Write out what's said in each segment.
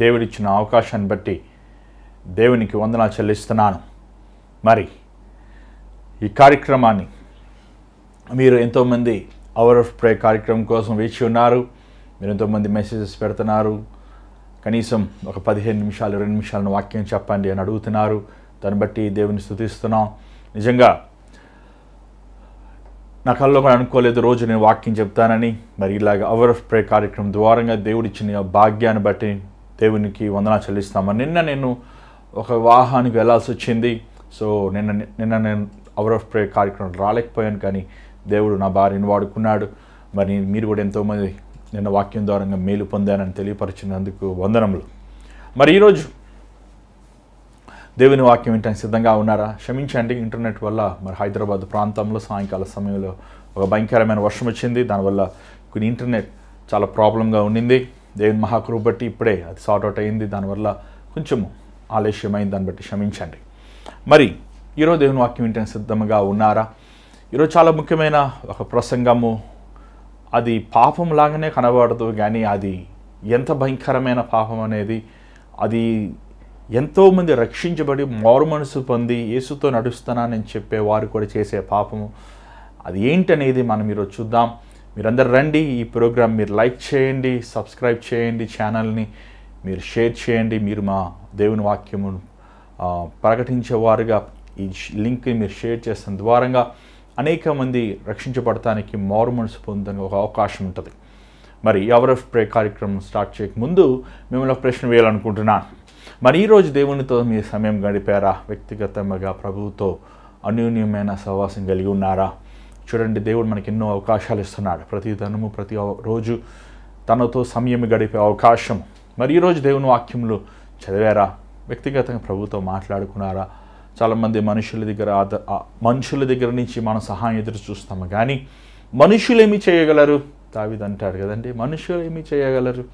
దేవుడిచ్చిన అవకాశాన్ని బట్టి దేవునికి వందనాలు చెల్లిస్తున్నాను. మరి ఈ కార్యక్రమాన్ని మీరు ఎంతోమంది అవర్ ఆఫ్ ప్రే కార్యక్రమం కోసం వేచి ఉన్నారు. మీరు ఎంతోమంది మెసేజెస్ పెడుతున్నారు. కనీసం ఒక 15 నిమిషాలు 20 నిమిషాలను వాక్యం చెప్పండి అని అడుగుతున్నారు. దాన్ని బట్టి దేవుని స్తుతిస్తున్నాం. నిజంగా నా కల్లో కూడా అనుకోలేదు రోజు నేను వాక్యం చెప్తానని. మరి ఇలాగ అవర్ ఆఫ్ ప్రే కార్యక్రమం ద్వారంగా దేవుడిచ్చిన భాగ్యాన్ని బట్టి దేవునికి వందనాలు చెల్లిస్తామని. నిన్న నేను ఒక వివాహానికి వెళ్ళాల్సి వచ్చింది. సో నిన్న నేను అవర్ ఆఫ్ ప్రే కార్యక్రమం రాలేకపోయాను. కానీ దేవుడు నా భార్యను వాడుకున్నాడు. మరి మీరు కూడా ఎంతోమంది నిన్న వాక్యం ద్వారంగా మేలు పొందానని తెలియపరిచినందుకు వందనములు. మరి ఈరోజు దేవుని వాక్యం వినడానికి సిద్ధంగా ఉన్నారా? క్షమించండి, ఇంటర్నెట్ వల్ల మరి హైదరాబాద్ ప్రాంతంలో సాయంకాల సమయంలో ఒక భయంకరమైన వర్షం వచ్చింది. దానివల్ల కొన్ని ఇంటర్నెట్ చాలా ప్రాబ్లంగా ఉండింది. దేవుని మహాకృప బట్టి ఇప్పుడే అది సార్ట్అవుట్ అయింది. దానివల్ల కొంచెం ఆలస్యమైంది. దాన్ని బట్టి క్షమించండి. మరి ఈరోజు దేవుని వాక్యం వినడానికి సిద్ధంగా ఉన్నారా? ఈరోజు చాలా ముఖ్యమైన ఒక ప్రసంగము. అది పాపం లాగానే కనబడదు, కానీ అది ఎంత భయంకరమైన పాపం అనేది, అది ఎంతోమంది రక్షించబడి మారు మనసు పొంది యేసుతో నడుస్తున్నానని చెప్పే వారు కూడా చేసే పాపము అది ఏంటనేది మనం ఈరోజు చూద్దాం. మీరందరూ రండి. ఈ ప్రోగ్రాం మీరు లైక్ చేయండి, సబ్స్క్రైబ్ చేయండి, ఛానల్ని మీరు షేర్ చేయండి. మీరు మా దేవుని వాక్యమును ప్రకటించేవారుగా ఈ లింక్ని మీరు షేర్ చేసిన ద్వారంగా అనేక మంది రక్షించబడటానికి మారు మనసు పొందడానికి ఒక అవకాశం ఉంటుంది. మరి అవర్ ఆఫ్ ప్రే కార్యక్రమం స్టార్ట్ చేయకముందు మిమ్మల్ని ఒక ప్రశ్న వేయాలనుకుంటున్నాను. మరి ఈరోజు దేవునితో మీ సమయం గడిపారా? వ్యక్తిగతంగా ప్రభువుతో అన్యోన్యమైన సహవాసం కలిగి ఉన్నారా? చూడండి, దేవుడు మనకి ఎన్నో అవకాశాలు ఇస్తున్నాడు. ప్రతి దినము ప్రతి రోజు తనతో సమయం గడిపే అవకాశం. మరి ఈరోజు దేవుని వాక్యములు చదివారా? వ్యక్తిగతంగా ప్రభువుతో మాట్లాడుకున్నారా? చాలామంది మనుషుల దగ్గర నుంచి మనం సహాయం ఎదురు చూస్తాము, కానీ మనుషులు ఏమి చేయగలరు? దావీదు అంటాడు కదండి, మనుషులు ఏమి చేయగలరు?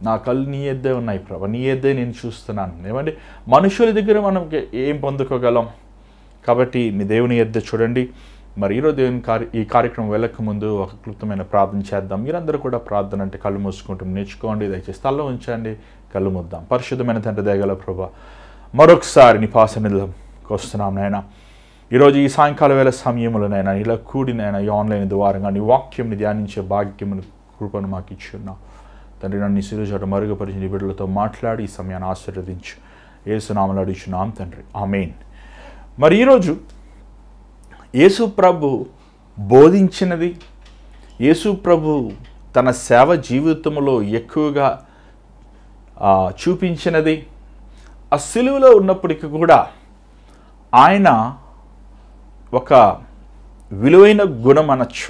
నా కళ్ళు నీ ఎద్దే ఉన్నాయి ప్రభు, నీ ఎద్దే నేను చూస్తున్నాను. ఏమండి, మనుషుల దగ్గర మనం ఏం పొందుకోగలం? కాబట్టి నీ దేవుని ఎద్దే చూడండి. మరి ఈరోజు దేవుని ఈ కార్యక్రమం వెళ్ళక ముందు ఒక క్లుప్తమైన ప్రార్థన చేద్దాం. మీరందరూ కూడా ప్రార్థన అంటే కళ్ళు మూసుకుంటూ నేర్చుకోండి. దయచేసి తలలో ఉంచండి, కళ్ళు ముద్దాం. పరిశుద్ధమైన తండ్రి దయగల ప్రభు, మరొకసారి నీ పాసనిధిలోకి వస్తున్నాం నాయన. ఈరోజు ఈ సాయంకాల వేళ సమయంలోనైనా ఇలా కూడినైనా ఈ ఆన్లైన్ ద్వారంగా నీ వాక్యంని ధ్యానించే భాగ్యమును కృపను మాకు ఇచ్చి ఉన్నావు తండ్రి. నన్ను సిరుజాట మరుగుపరిచి నీ బిడ్డలతో మాట్లాడి ఈ సమయాన్ని ఆశీర్వదించు. యేసు నామములో అడుగుచున్నాం తండ్రి, ఆమేన్. మరి ఈరోజు యేసు ప్రభు బోధించినది, యేసు ప్రభు తన సేవ జీవితంలో ఎక్కువగా చూపించినది, ఆ సిలువలో ఉన్నప్పటికీ కూడా ఆయన ఒక విలువైన గుణం అనొచ్చు,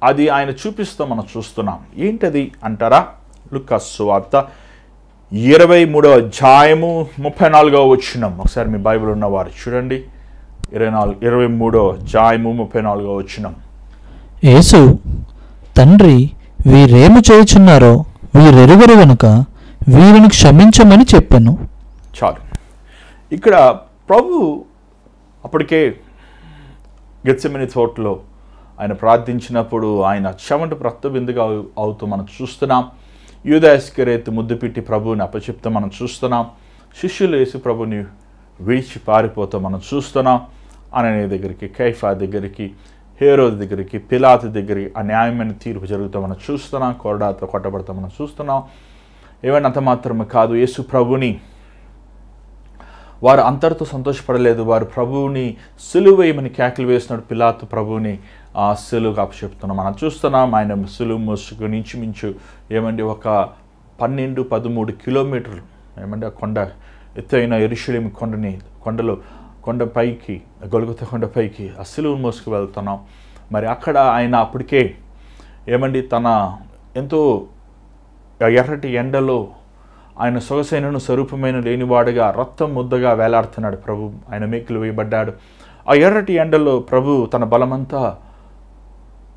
అది ఆయన చూపిస్తూ మనం చూస్తున్నాం. ఏంటది అంటారా? లూకా సువార్త 23వ అధ్యాయము 34వ వచనం. ఒకసారి మీ బైబిల్ ఉన్నవారు చూడండి. 23వ అధ్యాయము 34వ వచనం. యేసు, తండ్రి, వీరేమి చేయుచున్నారో వీరెరుగరు గనుక వీరిని క్షమించమని చెప్పాను. చాలు. ఇక్కడ ప్రభు అప్పటికే గెత్సెమనీ తోటలో ఆయన ప్రార్థించినప్పుడు ఆయన చెమట రక్తబిందుగా అవుతూ మనం చూస్తున్నాం. యూదా ఇస్కరియోతు ముద్దు పెట్టి ప్రభువుని అప్పచెప్తూ మనం చూస్తున్నాం. శిష్యులు యేసు ప్రభుని విడిచి పారిపోతూ మనం చూస్తున్నాం. అననీయ దగ్గరికి, కైఫా దగ్గరికి, హేరోదు దగ్గరికి, పిలాతు దగ్గరికి అన్యాయమైన తీర్పు జరుగుతూ మనం చూస్తున్నాం. కొరడాతో కొట్టబడుతూ మనం చూస్తున్నాం. ఏమైనా అంత మాత్రమే కాదు, యేసు ప్రభుని వారు అంతటితో సంతోషపడలేదు. వారు ప్రభువుని సిలువ వేయమని కేకలు వేసినప్పుడు పిలాతు ప్రభువుని ఆ సిలువకు అప్పచెప్తున్నాం మనం చూస్తున్నాం. ఆయన సిలువ మోసుకుని ఇంచుమించు ఏమండి ఒక 12-13 కిలోమీటర్లు ఏమంటే ఆ కొండ ఎత్తైన యెరూషలేము కొండపైకి గొల్గొతా కొండపైకి ఆ సిలువను మోసుకు వెళ్తున్నాం. మరి అక్కడ ఆయన అప్పటికే ఏమండి తన ఎంతో ఎర్రటి ఎండలో ఆయన సొగసైనను స్వరూపమైన లేనివాడుగా రక్తం ముద్దగా వేలాడుతున్నాడు ప్రభు. ఆయన మేకులు వేయబడ్డాడు. ఆ ఎర్రటి ఎండలో ప్రభు తన బలమంతా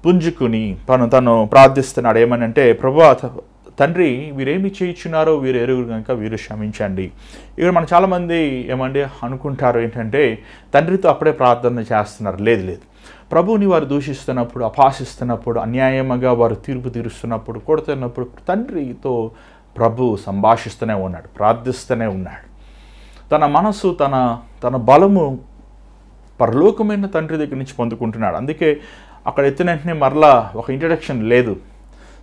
పుంజుకుని తను ప్రార్థిస్తున్నాడు. ఏమనంటే, ప్రభువా తండ్రి, వీరేమి చేయించున్నారో వీరు ఎరుగురు కనుక వీరు క్షమించండి. ఇక్కడ మనం చాలామంది ఏమండి అనుకుంటారు ఏంటంటే తండ్రితో అప్పుడే ప్రార్థన చేస్తున్నారు. లేదు, ప్రభువుని వారు దూషిస్తున్నప్పుడు, అపహాసిస్తున్నప్పుడు, అన్యాయంగా వారు తీర్పు తీరుస్తున్నప్పుడు, కొడుతున్నప్పుడు తండ్రితో ప్రభు సంభాషిస్తూనే ఉన్నాడు, ప్రార్థిస్తూనే ఉన్నాడు. తన మనసు తన బలము పరలోకమైన తండ్రి దగ్గర నుంచి పొందుకుంటున్నాడు. అందుకే అక్కడ ఎత్తిన వెంటనే మరలా ఒక ఇంట్రడక్షన్ లేదు.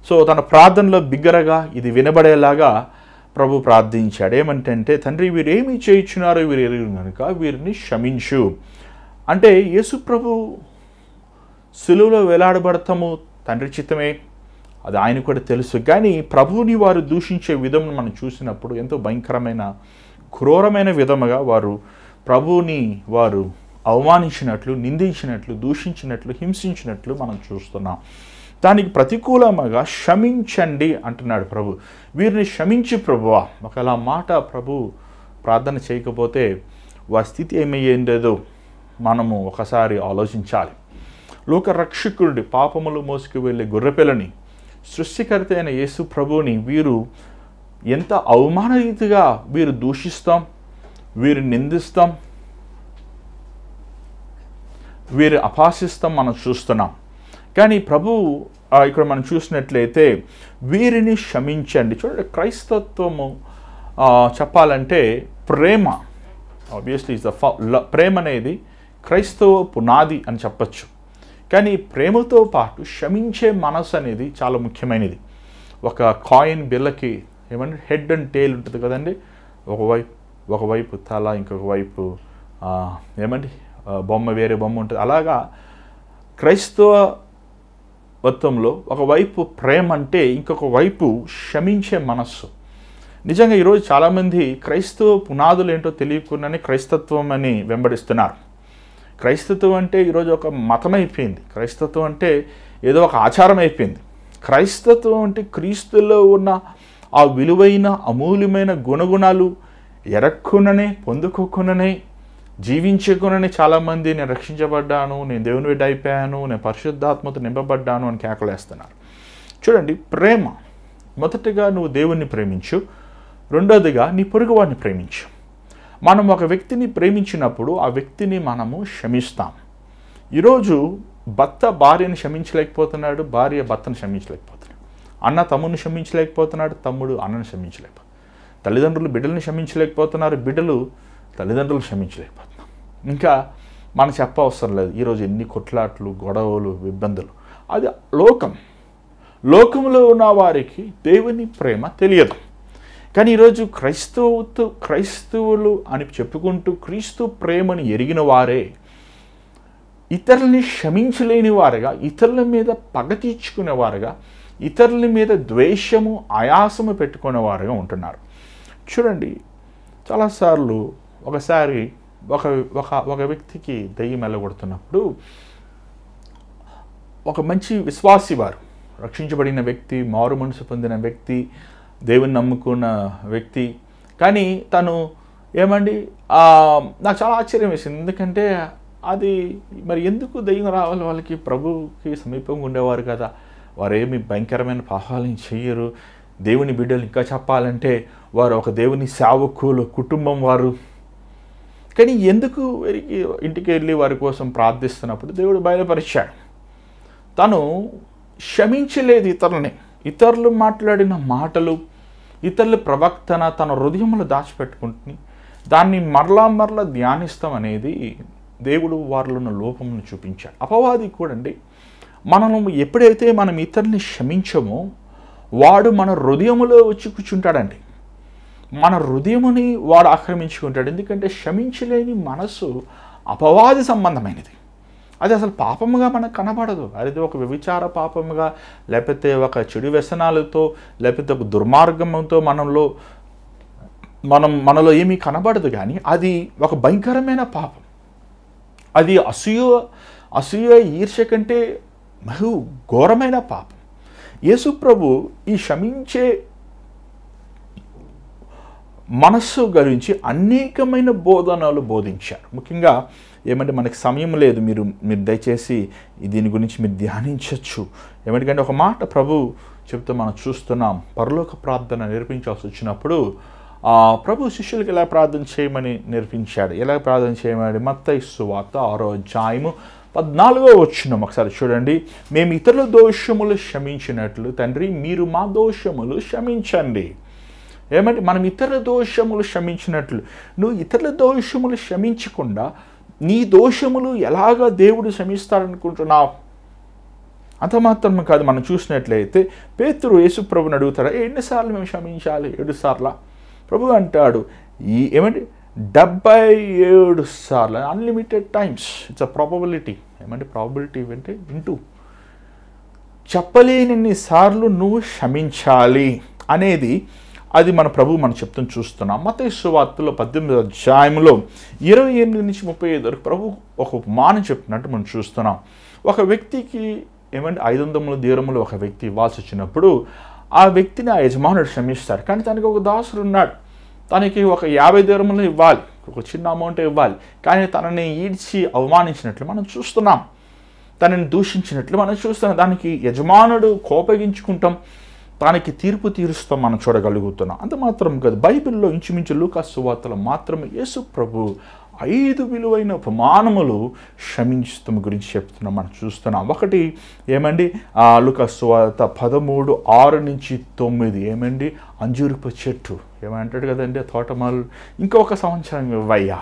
సో తన ప్రార్థనలో బిగ్గరగా ఇది వినబడేలాగా ప్రభు ప్రార్థించాడు. ఏమంటే, తండ్రి వీరేమి చేయించున్నారో వీరు ఎరుగరు కనుక వీరిని క్షమించు. అంటే యేసు ప్రభు సిలువలో వేలాడబడతాము తండ్రి చిత్తమే, అది ఆయన కూడా తెలుసు. కానీ ప్రభువుని వారు దూషించే విధం మనం చూసినప్పుడు ఎంతో భయంకరమైన క్రూరమైన విధముగా వారు ప్రభువుని వారు అవమానించినట్లు, నిందించినట్లు, దూషించినట్లు, హింసించినట్లు మనం చూస్తున్నాం. దానికి ప్రతికూలముగా క్షమించండి అంటున్నాడు ప్రభు. వీరిని క్షమించి ప్రభువా. ఒకవేళ మాట ప్రభు ప్రార్థన చేయకపోతే వారి స్థితి ఏమయ్యేదో మనము ఒకసారి ఆలోచించాలి. లోక రక్షకుడి పాపములు మోసుకు వెళ్ళే గొర్రెపిల్లని, సృష్టికర్త అయిన యేసు ప్రభువుని వీరు ఎంత అవమానరీతిగా వీరు దూషిస్తాం, వీరు నిందిస్తాం, వీరు అపహాసిస్తాం మనం చూస్తున్నాం. కానీ ప్రభు ఇక్కడ మనం చూసినట్లయితే వీరిని క్షమించండి. చూడండి, క్రైస్తత్వము చెప్పాలంటే ప్రేమ. ఆబ్వియస్లీ ప్రేమ అనేది క్రైస్తవ పునాది అని చెప్పచ్చు. కానీ ప్రేమతో పాటు క్షమించే మనసు అనేది చాలా ముఖ్యమైనది. ఒక కాయిన్ బిల్లకి ఏమంటే హెడ్ అండ్ టేల్ ఉంటుంది కదండి. ఒకవైపు తల, ఇంకొక వైపు ఏమండి బొమ్మ, వేరే బొమ్మ ఉంటుంది. అలాగా క్రైస్తవత్వంలో ఒకవైపు ప్రేమ అంటే ఇంకొక వైపు క్షమించే మనస్సు. నిజంగా ఈరోజు చాలామంది క్రైస్తవ పునాదులు ఏంటో తెలియకుండానే క్రైస్తత్వం అని వెంబడిస్తున్నారు. క్రైస్తత్వం అంటే ఈరోజు ఒక మతం అయిపోయింది. క్రైస్తత్వం అంటే ఏదో ఒక ఆచారం అయిపోయింది. క్రైస్తత్వం అంటే క్రీస్తులో ఉన్న ఆ విలువైన అమూల్యమైన గుణగుణాలు ఎరక్కుననే, పొందుకోకుననే, జీవించకునని చాలామంది నేను రక్షించబడ్డాను, నేను దేవుని బిడ్డ అయిపోయాను, నేను పరిశుద్ధాత్మతో నింపబడ్డాను అని కేకలేస్తున్నారు. చూడండి, ప్రేమ మొదటిగా నువ్వు దేవుణ్ణి ప్రేమించు, రెండోదిగా నీ పొరుగువాడిని ప్రేమించు. మనం ఒక వ్యక్తిని ప్రేమించినప్పుడు ఆ వ్యక్తిని మనము క్షమిస్తాం. ఈరోజు భర్త భార్యను క్షమించలేకపోతున్నాడు, భార్య భర్తను క్షమించలేకపోతున్నాడు, అన్న తమ్ముడిని క్షమించలేకపోతున్నాడు, తమ్ముడు అన్నను క్షమించలేకపోతున్నాడు, తల్లిదండ్రులు బిడ్డలను క్షమించలేకపోతున్నారు, బిడ్డలు తల్లిదండ్రులు క్షమించలేకపోతున్నాం. ఇంకా మనం చెప్పవసరం లేదు. ఈరోజు ఎన్ని కొట్లాట్లు, గొడవలు, ఇబ్బందులు. అది లోకంలో ఉన్న వారికి దేవుని ప్రేమ తెలియదు. కానీ ఈరోజు క్రైస్తవులు అని చెప్పుకుంటూ క్రీస్తు ప్రేమను ఎరిగిన వారే ఇతరులని క్షమించలేని వారుగా, ఇతరుల మీద పగ తీర్చుకునేవారుగా, ఇతరుల మీద ద్వేషము, ఆయాసము పెట్టుకునేవారుగా ఉంటున్నారు. చూడండి, చాలాసార్లు ఒకసారి ఒక వ్యక్తికి దెయ్యం వెళ్ళగొడుతున్నప్పుడు ఒక మంచి విశ్వాసి వారు, రక్షించబడిన వ్యక్తి, మారు మనసు పొందిన వ్యక్తి, దేవుని నమ్ముకున్న వ్యక్తి, కానీ తను ఏమండి నాకు చాలా ఆశ్చర్యం వేసింది. ఎందుకంటే అది మరి ఎందుకు దెయ్యం రావాలి? వాళ్ళకి ప్రభుకి సమీపంగా ఉండేవారు కదా, వారేమి భయంకరమైన పాపాలను చెయ్యరు. దేవుని బిడ్డలు ఇంకా చెప్పాలంటే వారు ఒక దేవుని సేవకులు, కుటుంబం వారు. కానీ ఎందుకు ఇంటికి వెళ్ళి వారి కోసం ప్రార్థిస్తున్నప్పుడు దేవుడు బయలుపరిచాడు. తను క్షమించలేదు ఇతరులు మాట్లాడిన మాటలు, ఇతరుల ప్రవక్తన తన హృదయంలో దాచిపెట్టుకుంటుని దాన్ని మరలా ధ్యానిస్తాం అనేది దేవుడు వారిలో ఉన్న లోపమును చూపించాడు. అపవాది కూడా అండి, ఎప్పుడైతే మనం ఇతరుల్ని క్షమించమో వాడు మన హృదయములో వచ్చి కూర్చుంటాడండి. మన హృదయముని వాడు ఆక్రమించుకుంటాడు. ఎందుకంటే క్షమించలేని మనసు అపవాది సంబంధమైనది. అది అసలు పాపముగా మనకు కనబడదు. అది ఒక వ్యభిచార పాపముగా, లేకపోతే ఒక చెడు వ్యసనాలతో, లేకపోతే ఒక దుర్మార్గంతో మనలో ఏమీ కనబడదు. కానీ అది ఒక భయంకరమైన పాపం. అది అసూయ ఈర్ష్య కంటే బహు ఘోరమైన పాపం. యేసు ప్రభు ఈ క్షమించే మనస్సు గురించి అనేకమైన బోధనలు బోధించారు. ముఖ్యంగా ఏమంటే మనకి సమయం లేదు, మీరు దయచేసి దీని గురించి మీరు ధ్యానించవచ్చు. ఏమంటే ఒక మాట ప్రభు చెప్తూ మనం చూస్తున్నాం. పరలోక ప్రార్థన నేర్పించాల్సి వచ్చినప్పుడు ప్రభు శిష్యులకు ఎలా ప్రార్థన చేయమని నేర్పించాడు. ఎలా ప్రార్థన చేయమని మత్తయి సువార్త 6వ అధ్యాయము 14వ వచనం ఒకసారి చూడండి. మేము ఇతరుల దోషములు క్షమించినట్లు తండ్రి మీరు మా దోషములు క్షమించండి. ఏమంటే మనం ఇతరుల దోషములు క్షమించినట్లు నువ్వు ఇతరుల దోషములు క్షమించకుండా నీ దోషములు ఎలాగా దేవుడు క్షమిస్తాడనుకుంటున్నావు? అంత మాత్రం కాదు, మనం చూసినట్లయితే పేతురు యేసుప్రభుని అడుగుతారా, ఎన్నిసార్లు మేము క్షమించాలి? 7 సార్లు. ప్రభు అంటాడు ఏమంటే 77 సార్లు, unlimited times. It's a probability. ఏమంటే ప్రాబబిలిటీ అంటే ఇంటూ చెప్పలేని సార్లు నువ్వు క్షమించాలి అనేది అది మన ప్రభు మనం చెప్తాం చూస్తున్నాం. మత్తయి సువార్తలో 18వ అధ్యాయంలో 28 నుంచి 35 వరకు ప్రభు ఒక ఉపమానం చెప్తున్నట్టు మనం చూస్తున్నాం. ఒక వ్యక్తికి ఏమంటే 500 దీరములు ఒక వ్యక్తి ఇవ్వాల్సి వచ్చినప్పుడు ఆ వ్యక్తిని ఆ యజమానుడు క్షమిస్తాడు. కానీ తనకి ఒక దాసుడు ఉన్నాడు, తనకి ఒక 50 దీరములు ఇవ్వాలి, ఒక చిన్న అమౌంట్ ఇవ్వాలి. కానీ తనని ఈడ్చి అవమానించినట్లు మనం చూస్తున్నాం, తనని దూషించినట్లు మనం చూస్తున్నాం. దానికి యజమానుడు కోపగించుకుంటాం, దానికి తీర్పు తీరుస్తాం మనం చూడగలుగుతున్నాం. అంత మాత్రం కాదు, బైబిల్లో ఇంచుమించు లూకా సువార్తలో మాత్రమే యేసు ప్రభు 5 విలువైన ఉపమానములు క్షమించడం గురించి చెప్తున్నాం మనం చూస్తున్నాం. ఒకటి ఏమండి లూకా సువార్త 13:6 నుంచి 9 ఏమండి అంజూరపు చెట్టు ఏమంటాడు కదండి తోటమాలు, ఇంకొక సంవత్సరం ఇవ్వయ్యా,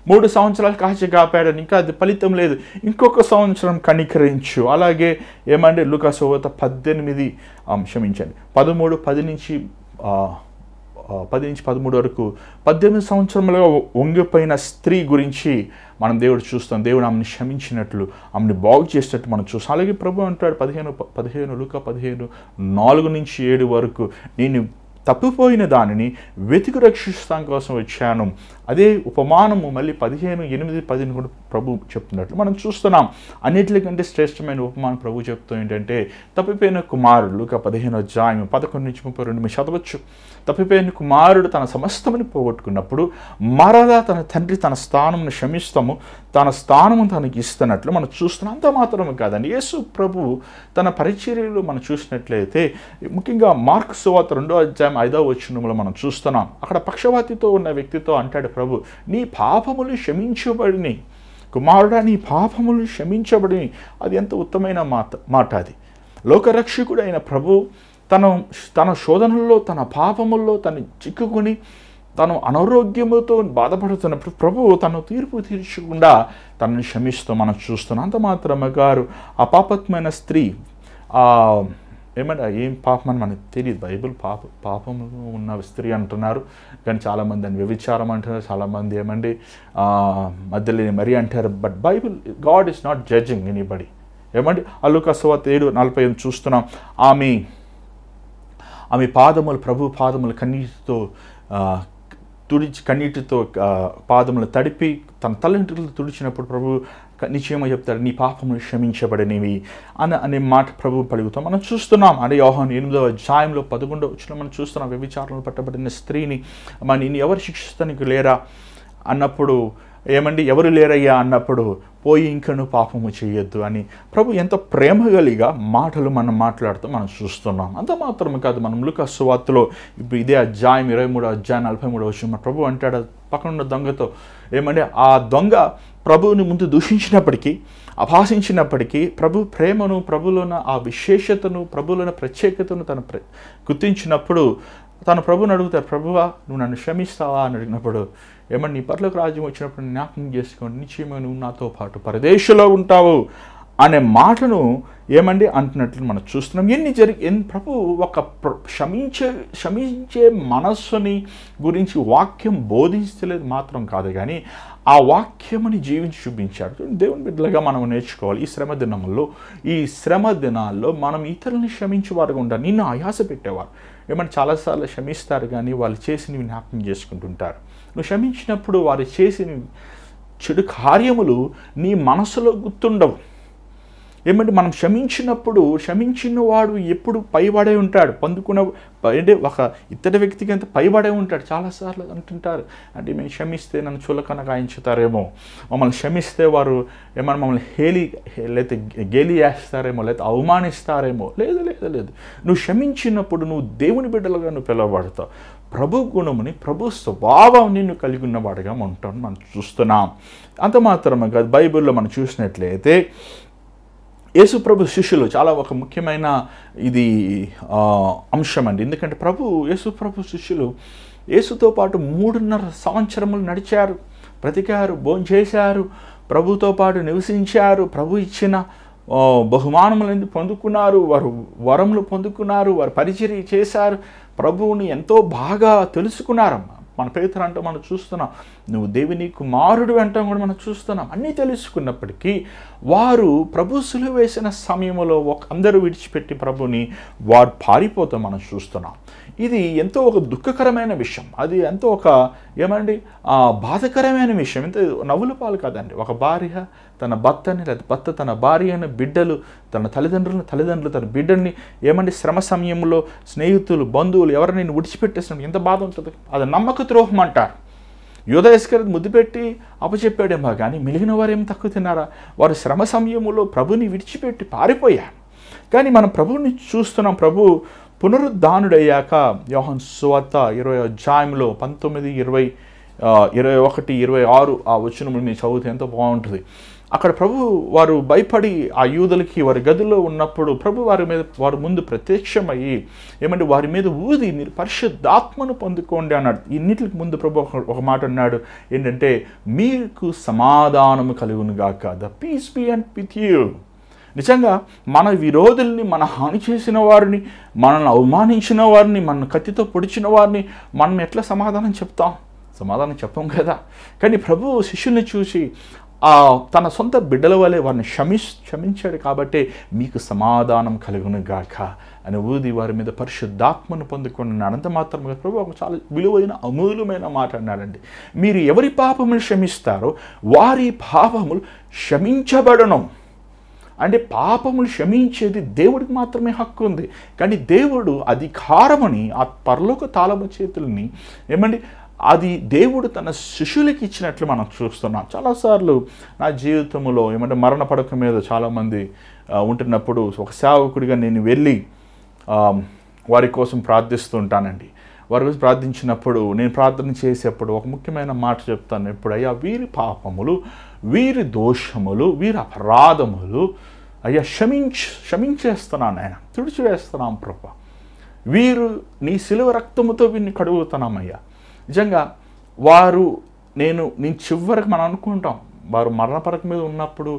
3 సంవత్సరాలు కాచి కాపాడని, ఇంకా అది ఫలితం లేదు, ఇంకొక సంవత్సరం కనికరించు. అలాగే ఏమంటే లూకా సువార్త 13 నుంచి 13 వరకు 18 సంవత్సరములుగా వంగిపోయిన స్త్రీ గురించి మనం దేవుడు చూస్తాం. దేవుడు ఆమెను క్షమించినట్లు, ఆమెను బాగు చేసినట్టు మనం చూస్తాం. అలాగే ప్రభు అంటాడు 15 లూకా 15:4 నుంచి 7 వరకు, నేను తప్పిపోయిన దానిని వెతికి రక్షిస్తాం కోసం వచ్చాను. అదే ఉపమానము మళ్ళీ 15:8-10 కూడా ప్రభు చెప్తున్నట్లు మనం చూస్తున్నాం. అన్నిటికంటే శ్రేష్టమైన ఉపమానం ప్రభు చెప్తూ ఏంటంటే తప్పిపోయిన కుమారుడు. లూకా 15వ అధ్యాయం 11 నుంచి 32 మీరు చదవచ్చు. తప్పిపోయిన కుమారుడు తన సమస్తముని పోగొట్టుకున్నప్పుడు మరలా తన తండ్రి తన స్థానమును క్షమిస్తాము, తన స్థానము తనకి ఇస్తున్నట్లు మనం చూస్తున్నాం. అంత మాత్రమే కాదండి, యేసు ప్రభు తన పరిచర్యలు మనం చూసినట్లయితే ముఖ్యంగా మార్కు సువార్త 2వ అధ్యాయం 5వ వచనంలో మనం చూస్తున్నాం. అక్కడ పక్షవాతితో ఉన్న వ్యక్తితో అంటాడు ప్రభు, నీ పాపములు క్షమించబడిని కుమారుడా, నీ పాపములు క్షమించబడిని. అది ఎంత ఉత్తమైన మాట అది. లోకరక్షకుడు అయిన ప్రభు తన శోధనల్లో తన పాపముల్లో తను చిక్కుకొని తను అనారోగ్యముతో బాధపడుతున్నప్పుడు ప్రభువు తను తీర్పు తీర్చకుండా తనని క్షమిస్తూ మనం చూస్తున్నాం. అంత మాత్రమే గారు ఆ పాపత్మైన స్త్రీ ఏమంటే ఏం పాపం అని మనకు తెలియదు. బైబిల్ పాపము ఉన్న స్త్రీ అంటున్నారు, కానీ చాలామంది దాన్ని వ్యభిచారం అంటున్నారు, చాలామంది ఏమండి మధ్యలేని మరీ అంటారు. But Bible God is not judging anybody. ఏమండి లూకా సువార్త 7:45 చూస్తున్నాం. ఆమె పాదములు ప్రభు పాదములు కన్నీటితో పాదములు తడిపి తన తలంటులతో తుడిచినప్పుడు ప్రభు నిశ్చయమో చెప్తారు, నీ పాపములు క్షమించబడినవి అనే మాట ప్రభు పలుకుతాం మనం చూస్తున్నాం. అంటే యోహాను 8వ అధ్యాయంలో 11వ వచనంలో మనం చూస్తున్నాం. వ్యభిచారంలో పట్టబడిన స్త్రీని నిన్ను ఎవరు శిక్షిస్తానికి లేరా అన్నప్పుడు ఏమండి ఎవరు లేరయ్యా అన్నప్పుడు పోయి ఇంకను పాపము చేయొద్దు అని ప్రభు ఎంత ప్రేమగలిగా మాటలు మనం మాట్లాడుతూ మనం చూస్తున్నాం. అంత మాత్రమే కాదు, మనం లూకా సువార్తలో ఇప్పుడు ఇదే అధ్యాయం 23వ అధ్యాయం 43వ వచనం ప్రభు అంటాడు పక్కనున్న దొంగతో ఏమంటే ఆ దొంగ ప్రభువుని ముందు దూషించినప్పటికీ అపహాసించినప్పటికీ ప్రభు ప్రేమను, ప్రభులోన ఆ విశేషతను, ప్రభులోన ప్రత్యేకతను తను గుర్తించినప్పుడు తను ప్రభుని అడుగుతారు, ప్రభువా నువ్వు నన్ను క్షమిస్తావా అని అడిగినప్పుడు ఏమన్నా నీ పర్లోక రాజ్యం వచ్చినప్పుడు జ్ఞాపకం చేసుకోండి, నిశ్చయమే నువ్వు నాతో పాటు పరదేశంలో ఉంటావు అనే మాటను ఏమండి అంటున్నట్లు మనం చూస్తున్నాం. ప్రభు ఒక క్షమించే మనస్సుని గురించి వాక్యం బోధించలేదు మాత్రం కాదు, కానీ ఆ వాక్యముని జీవించి చూపించాడు. దేవుని బిడ్డలుగా మనం నేర్చుకోవాలి. ఈ శ్రమ దినాల్లో మనం ఇతరులని క్షమించేవారుగా ఉండాలి. నిన్ను ఆయాస పెట్టేవారు ఏమంటే చాలాసార్లు క్షమిస్తారు, కానీ వాళ్ళు చేసినవి జ్ఞాపకం చేసుకుంటుంటారు. నువ్వు క్షమించినప్పుడు వారు చేసిన చెడు కార్యములు నీ మనసులో గుర్తుండవు. ఏమంటే మనం క్షమించినప్పుడు క్షమించిన వాడు ఎప్పుడు పైబడే ఉంటాడు, అంటే ఒక ఇతర వ్యక్తికి అంత పైబడే ఉంటాడు. చాలాసార్లు అంటుంటారు, అంటే మేము క్షమిస్తే నన్ను చులకన గాయించుతారేమో, మమ్మల్ని క్షమిస్తే వారు ఏమన్నా మమ్మల్ని లేకపోతే గేలి వేస్తారేమో, లేకపోతే అవమానిస్తారేమో. లేదు, నువ్వు క్షమించినప్పుడు నువ్వు దేవుని బిడ్డలుగా నువ్వు పిలువబడతావు. ప్రభు గుణముని, ప్రభు స్వభావం నిన్ను కలిగి ఉన్నవాడుగా ఉంటాను మనం చూస్తున్నాం. అంత మాత్రమే కాదు, బైబిల్లో మనం చూసినట్లయితే యేసుప్రభు శిష్యులు చాలా ఒక ముఖ్యమైన ఇది అంశం అండి. ఎందుకంటే యేసుప్రభు శిష్యులు యేసుతో పాటు 3.5 సంవత్సరములు నడిచారు, బ్రతికారు, భోంచేశారు, ప్రభుతో పాటు నివసించారు, ప్రభు ఇచ్చిన బహుమానములను పొందుకున్నారు, వారు వరములు పొందుకున్నారు, వారు పరిచర్య చేశారు, ప్రభువుని ఎంతో బాగా తెలుసుకున్నారమ్మా. మన పేతురు అంటూ మనం చూస్తున్నాం, నువ్వు దేవుని కుమారుడు అంటాం కూడా మనం చూస్తున్నాం. అన్నీ తెలుసుకున్నప్పటికీ వారు ప్రభు సిలువ వేసిన సమయంలో అందరూ విడిచిపెట్టి ప్రభుని వారు పారిపోతాం మనం చూస్తున్నాం. ఇది ఎంతో ఒక దుఃఖకరమైన విషయం, అది ఎంతో ఒక బాధకరమైన విషయం. ఎంత నవ్వుల పాలు కాదండి. ఒక భార్య తన భర్తని, లేదా భర్త తన భార్యని, బిడ్డలు తన తల్లిదండ్రులు తన బిడ్డల్ని శ్రమ సమయంలో స్నేహితులు, బంధువులు ఎవరిని విడిచిపెట్టేసినప్పుడు ఎంత బాధ ఉంటుంది. అది నమ్మక ద్రోహం అంటారు. యూదా ఇస్కరియోతు ముద్దు పెట్టి అప్పచెప్పాడేమో కానీ మిగిలిన వారు ఏం తక్కువ తిన్నారా? వారు శ్రమ సమయంలో ప్రభుని విడిచిపెట్టి పారిపోయారు. కానీ మనం ప్రభుని చూస్తున్నాం. ప్రభు పునరుద్ధానుడయ్యాక యోహాను సువార్త 20వ అధ్యాయంలో 19, 20, 21, 26 ఆ వచనములు మీరు చదివితే ఎంతో బాగుంటుంది. అక్కడ వారు భయపడి ఆ యూదులకి వారి గదిలో ఉన్నప్పుడు వారి ముందు ప్రత్యక్షమయ్యి వారి మీద ఊది మీరు పరిశుద్ధాత్మను పొందుకోండి అన్నాడు. ఇన్నిటికి ముందు ఒక మాట అన్నాడు, ఏంటంటే మీకు సమాధానము కలుగును గాక, the peace be and with you. నిజంగా మన విరోధుల్ని, మన హాని చేసిన వారిని, మనల్ని అవమానించిన వారిని, మన కత్తితో పొడిచిన వారిని మనం ఎట్లా సమాధానం చెప్తాం? సమాధానం చెప్పం కదా. కానీ ప్రభు శిష్యుల్ని చూసి తన సొంత బిడ్డల వలె వారిని క్షమించాడు కాబట్టి మీకు సమాధానం కలుగును గాక అని ఊది వారి మీద పరిశుద్ధాత్మను పొందుకున్నాడు. అంత మాత్రమే ప్రభు ఒక చాలా విలువైన అమూల్యమైన మాట అన్నాడండి. మీరు ఎవరి పాపములు క్షమిస్తారో వారి పాపములు క్షమించబడను. అంటే పాపములు క్షమించేది దేవుడికి మాత్రమే హక్కు ఉంది. కానీ దేవుడు అధికారమని ఆ పరలోక తాళము చేతులని అది దేవుడు తన శిష్యులకి ఇచ్చినట్లు మనం చూస్తున్నాం. చాలాసార్లు నా జీవితంలో మరణ పడక మీద చాలామంది ఉంటున్నప్పుడు ఒక సేవకుడిగా నేను వెళ్ళి వారి కోసం ప్రార్థిస్తుంటానండి. వారి కోసం ప్రార్థించినప్పుడు నేను ప్రార్థన చేసేప్పుడు ఒక ముఖ్యమైన మాట చెప్తాను. ఎప్పుడు అయ్యా వీరి పాపములు, వీరి దోషములు, వీరి అపరాధములు అయ్యా క్షమించేస్తున్నాను, ఆయన తుడిచివేస్తున్నాం ప్రభు. వీరు నీ శిలువ రక్తముతో వీరిని కడుగుతున్నామయ్యా. నిజంగా నేను చివరికి మనం అనుకుంటాం, వారు మరణపరక మీద ఉన్నప్పుడు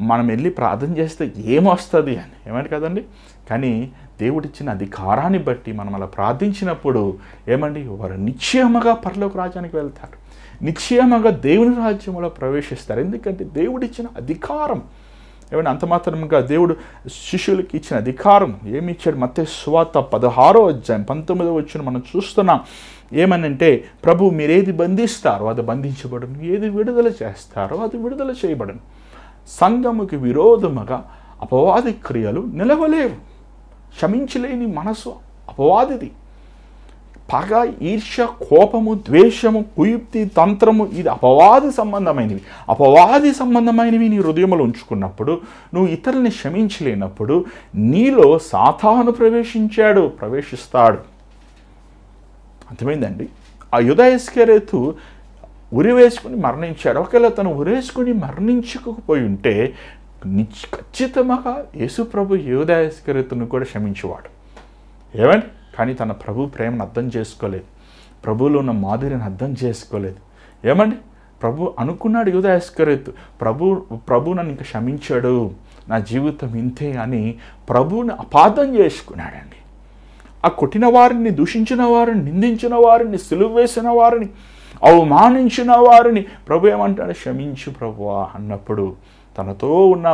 మనం వెళ్ళి ప్రార్థన చేస్తే ఏమొస్తుంది అని కదండి. కానీ దేవుడిచ్చిన అధికారాన్ని బట్టి మనం అలా ప్రార్థించినప్పుడు వారు నిశ్చయముగా పరలోక రాజ్యానికి వెళ్తారు, నిశ్చయముగా దేవుని రాజ్యంలో ప్రవేశిస్తారు. ఎందుకంటే దేవుడిచ్చిన అధికారం అంత మాత్రముగా దేవుడు శిష్యులకి ఇచ్చిన అధికారం ఏమి ఇచ్చాడు? మత్తయి సువార్త 16వ అధ్యాయం 19వ వచనం మనం చూస్తున్నాం. ఏమనంటే ప్రభు మీరేది బంధిస్తారో అది బంధించబడును, ఏది విడుదల చేస్తారో అది విడుదల చేయబడును. సంఘముకి విరోధముగా అపవాది క్రియలు నిలవలేవు. క్షమించలేని మనసు అపవాదిది. పగ, ఈర్ష్య, కోపము, ద్వేషము, కుయుక్తి, తంత్రము ఇది అపవాది సంబంధమైనవి. అపవాది సంబంధమైనవి నీ హృదయంలో ఉంచుకున్నప్పుడు, నువ్వు ఇతరుల్ని క్షమించలేనప్పుడు నీలో సాతాను ప్రవేశిస్తాడు. అర్థమైందండి. ఆ యూదా ఇస్కరియోతు ఉరివేసుకుని మరణించాడు. ఒకవేళ తను ఉరేసుకుని మరణించకపోయి ఉంటే ఖచ్చితంగా యేసుప్రభు యూదా ఇస్కరియోతును కూడా క్షమించేవాడు. కానీ తన ప్రభు ప్రేమను అర్థం చేసుకోలేదు, ప్రభువులో ఉన్న మాధుర్యాన్ని అర్థం చేసుకోలేదు. ప్రభు అనుకున్నాడు యూదా ఇస్కరియోతు, ప్రభు నన్ను ఇంకా క్షమించాడు, నా జీవితం ఇంతే అని ప్రభువుని అపార్థం చేసుకున్నాడండి. ఆ కొట్టిన వారిని, దూషించిన వారిని, నిందించిన వారిని, సిలువ వేసిన వారిని, అవమానించిన వారిని ప్రభు ఏమంటాడు? క్షమించు ప్రభువా అన్నప్పుడు తనతో ఉన్న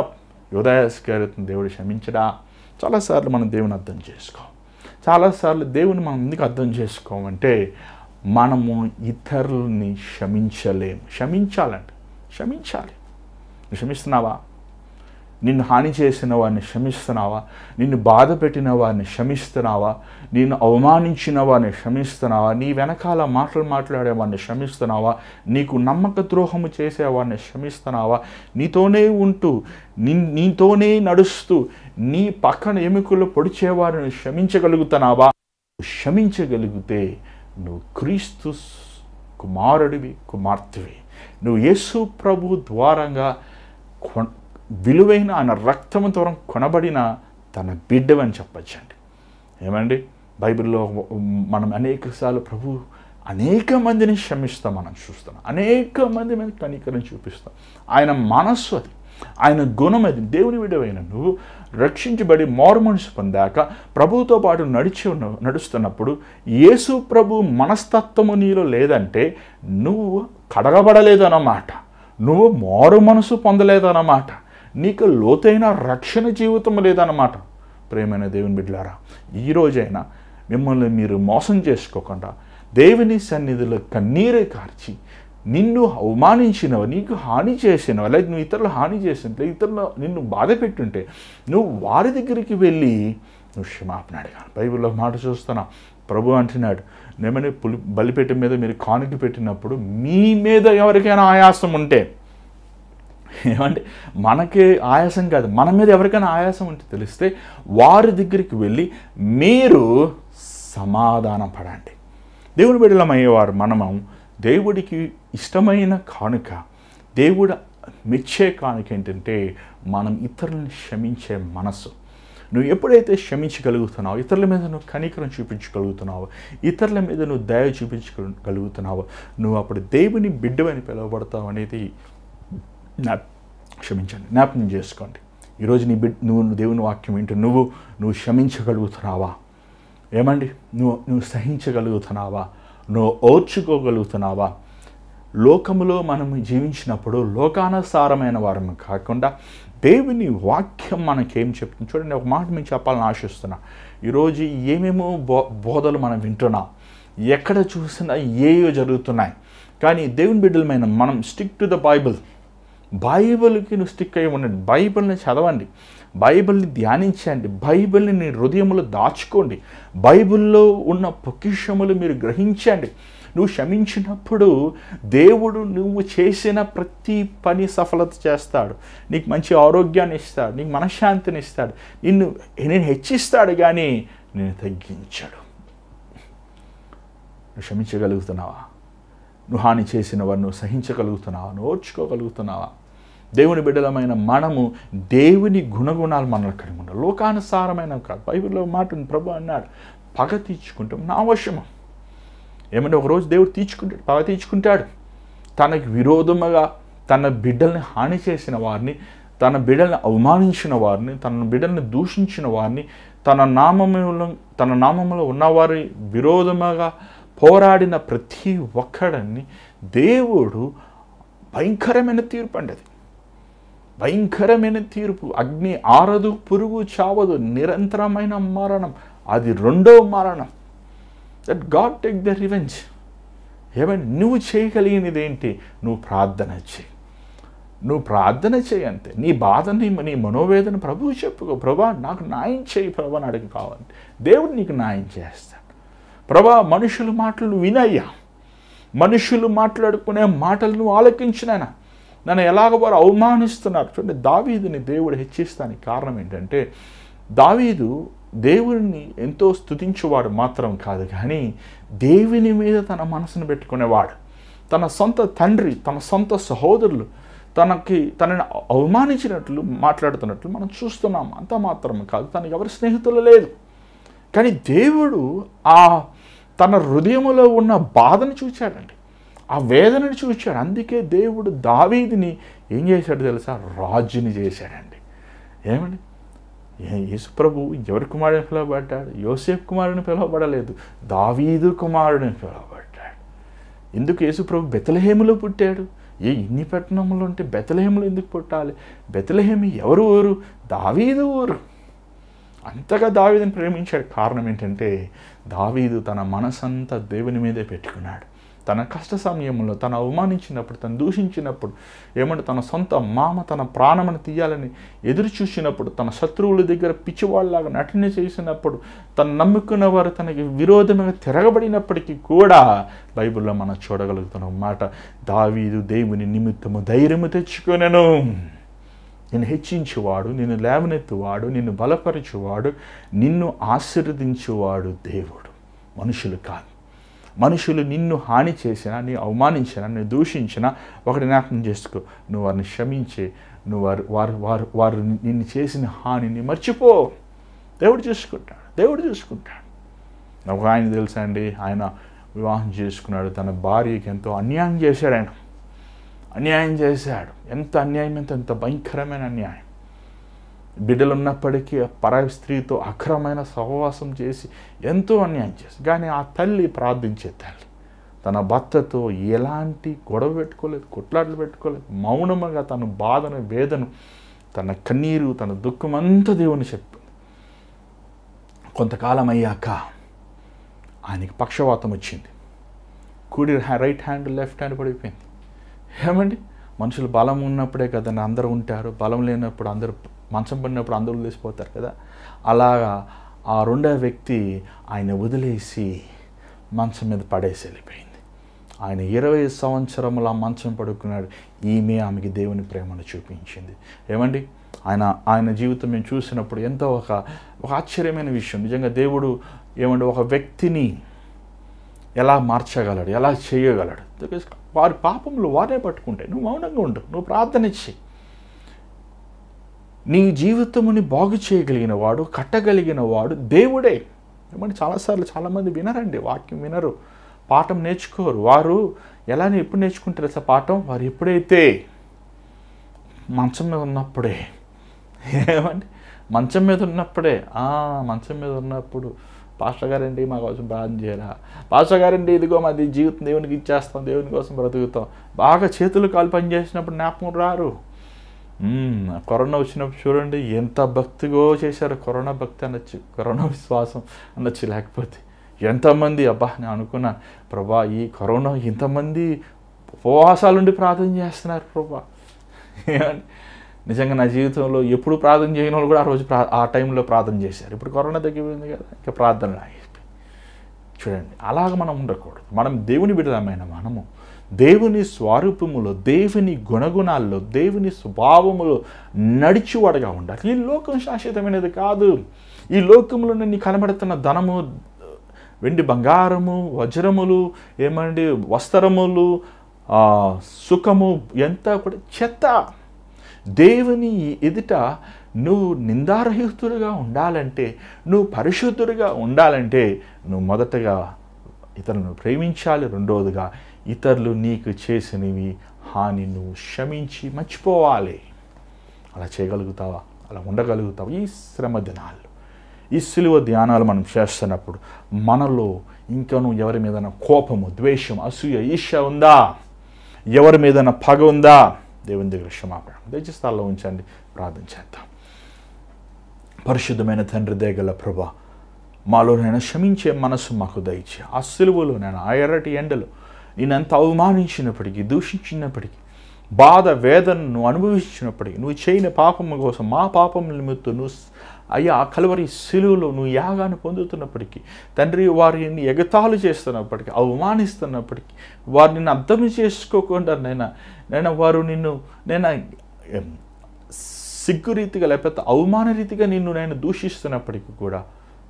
యూదా ఇస్కరియోతును దేవుడు క్షమించడా? చాలాసార్లు మనం దేవుని అర్థం చేసుకోం. చాలాసార్లు దేవుని మనం ఎందుకు అర్థం చేసుకోమంటే మనము ఇతరులని క్షమించలేము. క్షమించాలి. నువ్వు క్షమిస్తున్నావా? నిన్ను హాని చేసిన వారిని క్షమిస్తున్నావా? నిన్ను బాధ పెట్టిన వారిని క్షమిస్తున్నావా? నిన్ను అవమానించిన వారిని క్షమిస్తున్నావా? నీ వెనకాల మాటలు మాట్లాడే వారిని క్షమిస్తున్నావా? నీకు నమ్మక ద్రోహము చేసేవారిని క్షమిస్తున్నావా? నీతోనే ఉంటూ నీతోనే నడుస్తూ నీ పక్కన ఎముకలు పొడిచేవారిని క్షమించగలుగుతున్నావా? క్షమించగలిగితే నువ్వు క్రీస్తు కుమారుడివి, కుమార్తెవి. నువ్వు యేసు ప్రభు ద్వారంగా విలువైన ఆయన రక్తము ద్వారా కొనబడిన తన బిడ్డవని చెప్పచ్చండి. ఏమండి, బైబిల్లో మనం అనేకసార్లు ప్రభు అనేక మందిని క్షమిస్తాం, మనం చూస్తున్నాం, అనేక మంది మీద కనికరం చూపిస్తాం. ఆయన మనస్సు అది, ఆయన గుణం అది. దేవుని బిడ్డవైన నువ్వు రక్షించబడి మారు మనసు పొందాక ప్రభువుతో పాటు నడుస్తున్నప్పుడు యేసు ప్రభు మనస్తత్వము నీలో లేదంటే నువ్వు కడగబడలేదు అన్నమాట, నువ్వు మారు మనసు పొందలేదన్నమాట, నీకు లోతైన రక్షణ జీవితం లేదన్నమాట. ప్రేమైన దేవుని బిడ్డలారా, ఈరోజైనా మిమ్మల్ని మీరు మోసం చేసుకోకుండా దేవుని సన్నిధిలో కన్నీరే కార్చి నిన్ను అవమానించినవ, నీకు హాని చేసినవ, లేదా నువ్వు ఇతరులు హాని చేసినట్లే, ఇతరులు నిన్ను బాధ పెట్టుంటే నువ్వు వారి దగ్గరికి వెళ్ళి నువ్వు క్షమాపణ అడగాలి. బైబిల్లో మాట చూస్తున్నా, ప్రభు అంటున్నాడు, నేమని బలిపీఠం మీద మీరు కానుక పెట్టినప్పుడు మీ మీద ఎవరికైనా ఆయాసం ఉంటే, ఏమంటే మనకే ఆయాసం కాదు, మన మీద ఎవరికైనా ఆయాసం ఉంటే తెలిస్తే వారి దగ్గరికి వెళ్ళి మీరు సమాధానం పడండి. దేవుని బిడ్డలమయ్యేవారు మనము దేవుడికి ఇష్టమైన కానుక, దేవుడు మెచ్చే కానుక ఏంటంటే మనం ఇతరులను క్షమించే మనసు. నువ్వు ఎప్పుడైతే క్షమించగలుగుతున్నావో, ఇతరుల మీద నువ్వు కనికరం చూపించగలుగుతున్నావో, ఇతరుల మీద నువ్వు దయ చూపించగలుగుతున్నావో, నువ్వు అప్పుడు దేవుని బిడ్డవని పిలువబడతావు అనేది జ్ఞాపకం చేసుకోండి. ఈరోజు నువ్వు దేవుని వాక్యం ఏంటి, నువ్వు క్షమించగలుగుతున్నావా? ఏమండి, నువ్వు సహించగలుగుతున్నావా? నువ్వు ఓర్చుకోగలుగుతున్నావా? లోకములో మనం జీవించినప్పుడు లోకానుసారమైన వారము కాకుండా దేవుని వాక్యం మనకేం చెప్తుంది చూడండి. ఒక మాట మీకు చెప్పాలని ఆశిస్తున్నా. ఈరోజు ఏమేమో బోధలు మనం వింటున్నాం, ఎక్కడ చూసినా ఏయో జరుగుతున్నాయి. కానీ దేవుని బిడ్డలమైన మనం స్టిక్ టు ద బైబిల్కి నువ్వు స్టిక్ అయ్యి ఉండండి. బైబిల్ని చదవండి, బైబిల్ని ధ్యానించండి, బైబిల్ని నీ హృదయంలో దాచుకోండి, బైబిల్లో ఉన్న పొకిషములు మీరు గ్రహించండి. నువ్వు క్షమించినప్పుడు దేవుడు నువ్వు చేసిన ప్రతి పని సఫలత చేస్తాడు, నీకు మంచి ఆరోగ్యాన్ని ఇస్తాడు, నీకు మనశ్శాంతిని ఇస్తాడు, నేను హెచ్చిస్తాడు కానీ నేను తగ్గించాడు. నువ్వు క్షమించగలుగుతున్నావా? నువ్వు హాని చేసిన వారు నువ్వు సహించగలుగుతున్నావా? నువ్వు ఓర్చుకోగలుగుతున్నావా? దేవుని బిడ్డలమైన మనము దేవుని గుణగుణాలు మనల్ని కలిగి ఉండాలి, లోకానుసారమైన కాదు. బైబిల్లో మాట ప్రభు అన్నాడు, పగ తీర్చుకుంటాం నా అవశ్యము. ఏమంటే ఒకరోజు దేవుడు పగ తీర్చుకుంటాడు. తనకి విరోధముగా తన బిడ్డల్ని హాని చేసిన వారిని, తన బిడ్డల్ని అవమానించిన వారిని, తన బిడ్డల్ని దూషించిన వారిని, తన నామములో ఉన్నవారి విరోధముగా పోరాడిన ప్రతి ఒక్కడిని దేవుడు భయంకరమైన తీర్పు అండి. అది భయంకరమైన తీర్పు. అగ్ని ఆరదు, పురుగు చావదు, నిరంతరమైన మరణం, అది రెండో మరణం. That God take the revenge. ఏమైనా నువ్వు చేయగలిగినది ఏంటి? నువ్వు ప్రార్థన చేయి అంతే. నీ బాధని, నీ మనోవేదన ప్రభువు చెప్పుకో. ప్రభా నాకు న్యాయం చేయి ప్రభా అని అడిగి కావాలంటే దేవుడు నీకు న్యాయం చేస్తాడు. ప్రభా మనుషుల మాటలు వినయ్యా, మనుషులు మాట్లాడుకునే మాటలు నువ్వు ఆలకించినాయన, నన్ను ఎలాగ వారు అవమానిస్తున్నారు. చూడండి, దావీదుని దేవుడు హెచ్చిస్తానికి కారణం ఏంటంటే దావీదు దేవుడిని ఎంతో స్తుతించేవాడు మాత్రం కాదు, కానీ దేవుని మీద తన మనసును పెట్టుకునేవాడు. తన సొంత తండ్రి, తన సొంత సహోదరులు తనని అవమానించినట్లు మాట్లాడుతున్నట్లు మనం చూస్తున్నాం. అంత మాత్రం కాదు, తనకి ఎవరి స్నేహితులు లేదు, కానీ దేవుడు తన హృదయంలో ఉన్న బాధను చూచాడండి, ఆ వేదనని చూచాడు. అందుకే దేవుడు దావీదుని ఏం చేశాడు తెలుసా? రాజుని చేశాడండి. ఏమండి, యేసు ప్రభు ఎవరి కుమారుని పిలువబడ్డాడు? యోసేపు కుమారుని పిలువబడలేదు, దావీదు కుమారుని పిలువబడ్డాడు. ఎందుకు యేసు ప్రభు బెత్లెహేములో పుట్టాడు? ఇన్ని పట్టణములు ఉంటే బెత్లెహేములో ఎందుకు పుట్టాలి? బెత్లెహేము ఎవరు ఊరు? దావీదు ఊరు. అంతగా దావీదుని ప్రేమించాడు. కారణం ఏంటంటే దావీదు తన మనసంతా దేవుని మీదే పెట్టుకున్నాడు. తన కష్ట సమయంలో, తను అవమానించినప్పుడు, తను దూషించినప్పుడు, ఏమంటే తన సొంత మామ తన ప్రాణమును తీయాలని ఎదురు చూసినప్పుడు, తన శత్రువుల దగ్గర పిచ్చివాళ్ళలాగా నటన చేసినప్పుడు, తను నమ్ముకున్న వారు తనకి విరోధంగా తిరగబడినప్పటికీ కూడా బైబిల్లో మనం చూడగలుగుతున్న మాట, దావీదు దేవుని నిమిత్తము ధైర్యము తెచ్చుకొనెను. నిన్ను హెచ్చించువాడు, నిన్ను లేవనెత్తువాడు, నిన్ను బలపరచువాడు, నిన్ను ఆశీర్వదించువాడు దేవుడు, మనుషులు కాదు. మనుషులు నిన్ను హాని చేసినా, నీ అవమానించినా, నీ దూషించినా ఒకటి జ్ఞాపకం చేసుకో, నువ్వు వారిని క్షమించి నువ్వు వారు నిన్ను చేసిన హానిని మర్చిపో. దేవుడు చూసుకుంటాడు. ఒక ఆయన తెలుసా అండి, ఆయన వివాహం చేసుకున్నాడు, తన భార్యకి ఎంతో అన్యాయం చేశాడు. ఎంత అన్యాయం, ఎంత భయంకరమైన అన్యాయం. బిడ్డలు ఉన్నప్పటికీ పరాయి స్త్రీతో అక్రమైన సహవాసం చేసి ఎంతో అన్యాయం చేసి, కానీ ఆ తల్లి ప్రార్థించే తల్లి తన భర్తతో ఎలాంటి గొడవ పెట్టుకోలేదు, కొట్లాటలు పెట్టుకోలేదు. మౌనముగా తన బాధను, వేదను, తన కన్నీరు, తన దుఃఖం అంతా దేవుని చెప్పింది. కొంతకాలం అయ్యాక ఆయనకి పక్షవాతం వచ్చింది. కుడి రైట్ హ్యాండ్, లెఫ్ట్ హ్యాండ్ పడిపోయింది. ఏమండి, మనుషులు బలం ఉన్నప్పుడే కదండి అందరూ ఉంటారు, బలం లేనప్పుడు అందరూ, మంచం పడినప్పుడు అందరూ వదిలేసిపోతారు కదా. అలాగా ఆ రెండో వ్యక్తి ఆయన వదిలేసి మంచం మీద పడేసి వెళ్ళిపోయింది. ఆయన 20 సంవత్సరముల మంచం పడుకున్నాడు. ఆమెకి దేవుని ప్రేమను చూపించింది. ఏమండి, ఆయన జీవితం మేము చూసినప్పుడు ఎంతో ఒక ఆశ్చర్యమైన విషయం. నిజంగా దేవుడు ఒక వ్యక్తిని ఎలా మార్చగలడు, ఎలా చేయగలడు. వారి పాపములు వారే పట్టుకుంటాయి. నువ్వు మౌనంగా ఉండు, నువ్వు ప్రార్థన చేయి. నీ జీవితముని బాగు చేయగలిగిన వాడు, కట్టగలిగిన వాడు దేవుడే. ఏమంటే చాలాసార్లు చాలామంది వినరండి, వాక్యం వినరు, పాఠం నేర్చుకోరు. వారు ఎప్పుడు నేర్చుకుంటారు అసలు పాఠం? వారు ఎప్పుడైతే మంచం మీద ఉన్నప్పుడే. ఏమండి, మంచం మీద ఉన్నప్పుడు పాస్టర్ గారండి మా కోసం ప్రార్థన చేయాలా, పాస్టర్ గారండి ఇదిగో మాది జీవితం దేవునికి ఇచ్చేస్తాం, దేవుని కోసం బ్రతుకుతాం. బాగా చేతులు కాలు పని చేసినప్పుడు జ్ఞాపకం రారు. కరోనా వచ్చినప్పుడు చూడండి ఎంత భక్తిగో చేశారు. కరోనా భక్తి అనొచ్చు, కరోనా విశ్వాసం అనొచ్చు. లేకపోతే ఎంతమంది నేను అనుకున్నాను, ప్రభా ఈ కరోనా ఇంతమంది ఉపవాసాలుండి ప్రార్థన చేస్తున్నారు ప్రభా. నిజంగా నా జీవితంలో ఎప్పుడు ప్రార్థన చేయని వాళ్ళు కూడా ఆ టైంలో ప్రార్థన చేశారు. ఇప్పుడు కరోనా తగ్గిపోయింది కదా, ఇంకా ప్రార్థన ఆగిపోయి. చూడండి, అలాగ మనం ఉండకూడదు. మనం దేవుని బిడ్డలమైన మనము దేవుని స్వరూపములో, దేవుని గుణగుణాల్లో, దేవుని స్వభావములో నడిచేవాడుగా ఉండాలి. ఈ లోకం శాశ్వతమైనది కాదు. ఈ లోకంలో నీ కనబడుతున్న ధనము, వెండి బంగారము, వజ్రములు, వస్త్రములు, సుఖము ఎంత కూడా చెత్త. దేవుని ఎదుట నువ్వు నిందారహితుడిగా ఉండాలంటే, నువ్వు పరిశుద్ధుడిగా ఉండాలంటే, నువ్వు మొదటగా ఇతరులను ప్రేమించాలి. రెండవదిగా ఇతరులు నీకు చేసినవి హాని నువ్వు క్షమించి మర్చిపోవాలి. అలా చేయగలుగుతావా? అలా ఉండగలుగుతావా? ఈ శ్రమ దినాలు, ఈ సిలువ ధ్యానాలు మనం చేస్తున్నప్పుడు మనలో ఇంకనూ ఎవరి మీదైనా కోపము, ద్వేషం, అసూయ, ఈర్ష్య ఉందా? ఎవరి మీదైనా పగ ఉందా? దేవుని దగ్గర క్షమాపణ దయచేస్తాల్లో ఉంచండి. ప్రార్థన చేద్దాం. పరిశుద్ధమైన తండ్రి, దయగల ప్రభా, మాలోనైనా క్షమించే మనసు మాకు దయచే. ఆ సిలువలోనైనా, ఆ ఎర్రటి ఎండలో నేనంత అవమానించినప్పటికీ, దూషించినప్పటికీ, బాధ వేదనను అనుభవించినప్పటికీ, నువ్వు చేయని పాపము కోసం, మా పాపం నిమిత్తం నువ్వు అయ్యా కలువరి సిలువలో నువ్వు యాగాన్ని పొందుతున్నప్పటికీ, తండ్రి వారిని ఎగతాళి చేస్తున్నప్పటికీ, అవమానిస్తున్నప్పటికీ, వారిని అర్థం చేసుకోకుండా నైనా వారు నిన్ను సిగ్గురీతిగా లేకపోతే అవమాన రీతిగా నేను దూషిస్తున్నప్పటికీ కూడా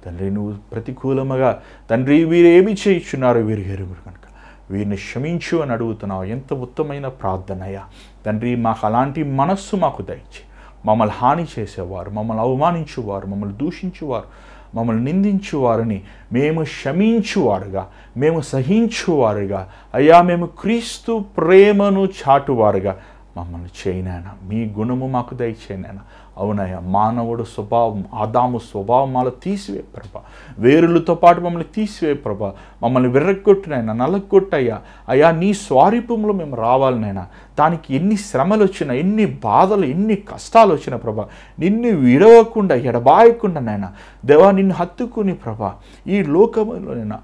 తండ్రి నువ్వు ప్రతికూలముగా తండ్రి వీరేమి చేయించున్నారో వీరు ఎరుగురు కనుక వీరిని క్షమించు అని అడుగుతున్నావు. ఎంత ఉత్తమైన ప్రార్థనయ్యా తండ్రి. మాకు అలాంటి మనస్సు మాకు దయచి, మమ్మల్ని హాని చేసేవారు, మమ్మల్ని అవమానించువారు, మమ్మల్ని దూషించువారు, మమ్మల్ని నిందించువారిని మేము క్షమించువారుగా, మేము సహించువారుగా, అయ్యా మేము క్రీస్తు ప్రేమను చాటువారుగా మమ్మల్ని చేయనైనా. మీ గుణము మాకు దయచేయనైనా. అవునయ్యా, మానవుడు స్వభావం, ఆదాము స్వభావం మాలో తీసివే ప్రభా. వేరులతో పాటు మమ్మల్ని తీసివే ప్రభా. మమ్మల్ని విర్రగొట్టినైనా, నలగొట్టయ్యా. అయ్యా నీ స్వరూపంలో మేము రావాలనైనా. దానికి ఎన్ని శ్రమలు వచ్చినా, ఎన్ని బాధలు, ఎన్ని కష్టాలు వచ్చినా ప్రభా, నిన్ను విడవకుండా, ఎడబాయకుండానైనా దేవా నిన్ను హత్తుకుని ప్రభా, ఈ లోకంలోనైనా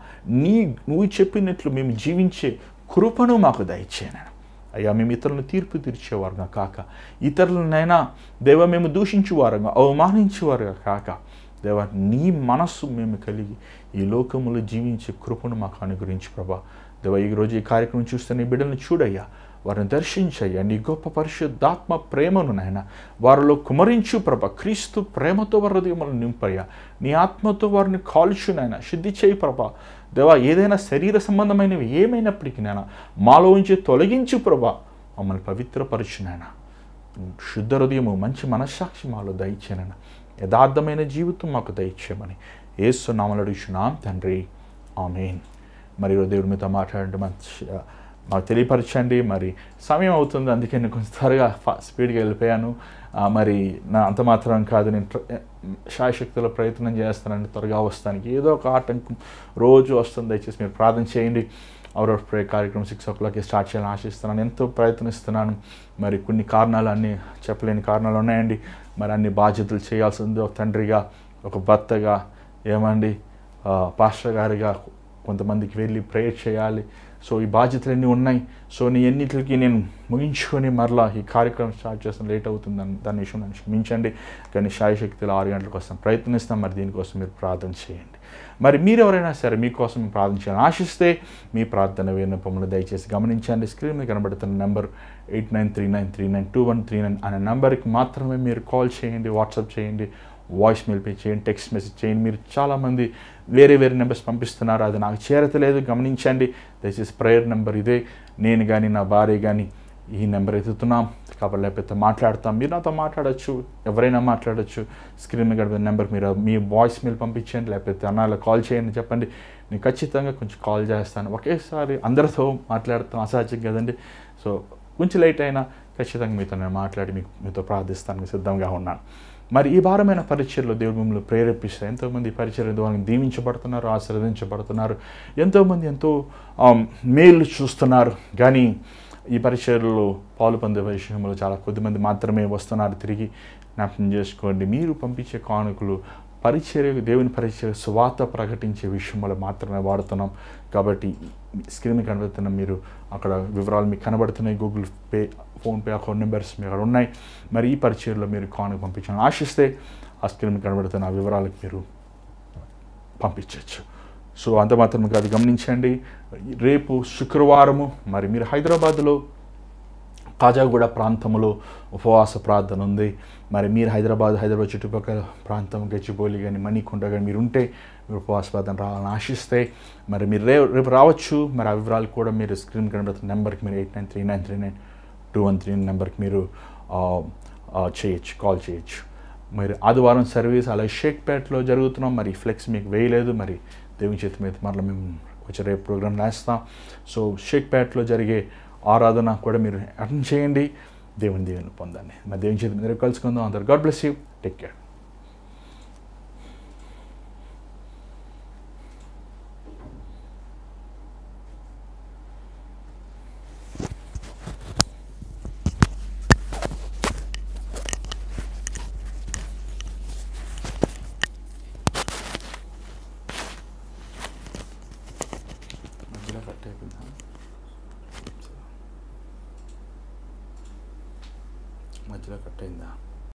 నువ్వు చెప్పినట్లు మేము జీవించే కృపను మాకు దయచేయనైనా. అయ్యా మేము ఇతరులను తీర్పు తీర్చేవారుగా కాక, ఇతరులనైనా దేవ మేము దూషించేవారుగా, అవమానించేవారుగా కాక, దేవ నీ మనస్సు మేము కలిగి ఈ లోకములో జీవించే కృపను మాకు అనుగ్రహించు ప్రభా. దేవ ఈరోజు ఈ కార్యక్రమం చూస్తే నీ బిడ్డలను చూడయ్యా, వారిని దర్శించయ్యా. నీ గొప్ప పరిశుద్ధాత్మ ప్రేమను నాయన వారిలో కుమరించు ప్రభా. క్రీస్తు ప్రేమతో వారి హృదయములను నింపయ్యా. నీ ఆత్మతో వారిని కాల్చునైనా, శుద్ధి చేయి ప్రభా. దేవా ఏదైనా శరీర సంబంధమైనవి ఏమైనప్పటికీ నాయన మాలో ఉంచి తొలగించు ప్రభా. మమ్మల్ని పవిత్రపరచునైనా శుద్ధ హృదయము, మంచి మనస్సాక్షి మాలో దయచేయనని, యథార్థమైన జీవితం మాకు దయచేయమని యేసు నామములో అడుగుచున్నాం తండ్రి, ఆమేన్. మరి ఈరోజు దేవుడు మీతో మాట్లాడండి, మాకు తెలియపరచండి. మరి సమయం అవుతుంది, అందుకే నేను కొంచెం త్వరగా స్పీడ్గా వెళ్ళిపోయాను. మరి నా అంత మాత్రం కాదు, నేను శాయశక్తిలో ప్రయత్నం చేస్తానండి త్వరగా వస్తానికి. ఏదో ఒక ఆటంకం రోజు వస్తుంది. దయచేసి మీరు ప్రార్థన చేయండి. అవర్ ప్రే కార్యక్రమం 6 o'clock స్టార్ట్ చేయాలని ఆశిస్తున్నాను. ఎంతో ప్రయత్నిస్తున్నాను. మరి కొన్ని కారణాలు, అన్నీ చెప్పలేని కారణాలు ఉన్నాయండి. మరి అన్ని బాధ్యతలు చేయాల్సి ఉంది. ఒక తండ్రిగా, ఒక భర్తగా, ఏమండి పాస్టర్ గారిగా కొంతమందికి వెళ్ళి ప్రేయర్ చేయాలి. సో ఈ బాధ్యతలన్నీ ఉన్నాయి. సో ఎన్నిటికి నేను ముగించుకొని మరలా ఈ కార్యక్రమం స్టార్ట్ చేస్తాను, లేట్ అవుతుంది. దాని విషయం నన్ను క్షమించండి. కానీ శాయశక్తిలో 6 గంటలకు వస్తాం, ప్రయత్నిస్తాం. మరి దీనికోసం మీరు ప్రార్థన చేయండి. మరి మీరు ఎవరైనా సరే మీకోసం ప్రార్థన చేయాలని ఆశిస్తే మీ ప్రార్థన విన్నపములు దయచేసి గమనించండి. స్క్రీన్ మీద కనబడుతున్న నెంబర్ 8939392139 అనే నెంబర్కి మాత్రమే మీరు కాల్ చేయండి, వాట్సాప్ చేయండి, వాయిస్ మెయిల్ పే చేయండి, టెక్స్ట్ మెసేజ్ చేయండి. మీరు చాలామంది వేరే నెంబర్స్ పంపిస్తున్నారు, అది నాకు చేరతలేదు, గమనించండి. దయచేసి ప్రేయర్ నెంబర్ ఇదే. నేను కానీ నా భార్య కానీ ఈ నెంబర్ ఎత్తుతున్నాం కాబట్టి, లేకపోతే మాట్లాడతాం. మీరు నాతో మాట్లాడచ్చు, ఎవరైనా మాట్లాడచ్చు. స్క్రీన్ మీద గడిపే నెంబర్ మీరు మీ వాయిస్ మెయిల్ పంపించండి, లేకపోతే అన్నాలో కాల్ చేయండి, చెప్పండి. నేను ఖచ్చితంగా కొంచెం కాల్ చేస్తాను. ఒకేసారి అందరితో మాట్లాడతాం అసాధ్యం కదండి. సో కొంచెం లేట్ అయినా ఖచ్చితంగా మీతో నేను మాట్లాడి మీతో ప్రార్థిస్తానికి సిద్ధంగా ఉన్నాను. మరి ఈ భారమైన పరిచర్లో దేవుడు మిమ్మల్ని ప్రేరేపిస్తారు. ఎంతోమంది పరిచర్య ద్వారా దీవించబడుతున్నారు, ఆశీర్వదించబడుతున్నారు. ఎంతోమంది ఎంతో మేలు చూస్తున్నారు. కానీ ఈ పరిచర్యలో పాలు పొందే విషయంలో చాలా కొద్దిమంది మాత్రమే వస్తున్నారు. తిరిగి జ్ఞాపకం చేసుకోండి, మీరు పంపించే కానుకలు పరిచర్య, దేవుని పరిచర్య, సువార్త ప్రకటించే విషయంలో మాత్రమే వాడుతున్నాం. కాబట్టి స్క్రీన్ కనబడుతున్న మీరు అక్కడ వివరాలు మీకు కనబడుతున్నాయి. Google Pay, PhonePe account numbers మీ అక్కడ ఉన్నాయి. మరి ఈ పరిచర్యలో మీరు కానుక పంపించాలని ఆశిస్తే ఆ స్క్రీన్ కనబడుతున్న ఆ వివరాలకు మీరు పంపించవచ్చు. సో అంత మాత్రం కాదు, గమనించండి. రేపు శుక్రవారము మరి మీరు హైదరాబాద్లో కాజాగూడ ప్రాంతంలో ఉపవాస ప్రార్థన ఉంది. మరి మీరు హైదరాబాద్ చుట్టుపక్కల ప్రాంతం, గచ్చిబౌలి కానీ మణికొండ కానీ మీరు ఉంటే మీరు ఉపవాస ప్రార్థన రావాలని ఆశిస్తే మరి మీరు రేపు రావచ్చు. మరి ఆ వివరాలు కూడా మీరు స్క్రీన్ కనబడుతున్న నెంబర్కి మీరు 8939392139 నెంబర్కి మీరు చేయొచ్చు, కాల్ చేయొచ్చు. మరి ఆదివారం సర్వీస్ అలాగే షేక్పేటలో జరుగుతున్నాం. మరి ఫ్లెక్స్ మీకు వేయలేదు, మరి దేవుని చేతి మీద మరలా మేము వచ్చే రేపు ప్రోగ్రాం వేస్తాం. సో షేక్పేటలో జరిగే ఆరాధన కూడా మీరు అటెండ్ చేయండి, దేవుని పొందండి. మరి దేవుని చేతి మీద కలుసుకుందాం. అందరు God bless you, take care. మధ్యలో కట్ అయిందా?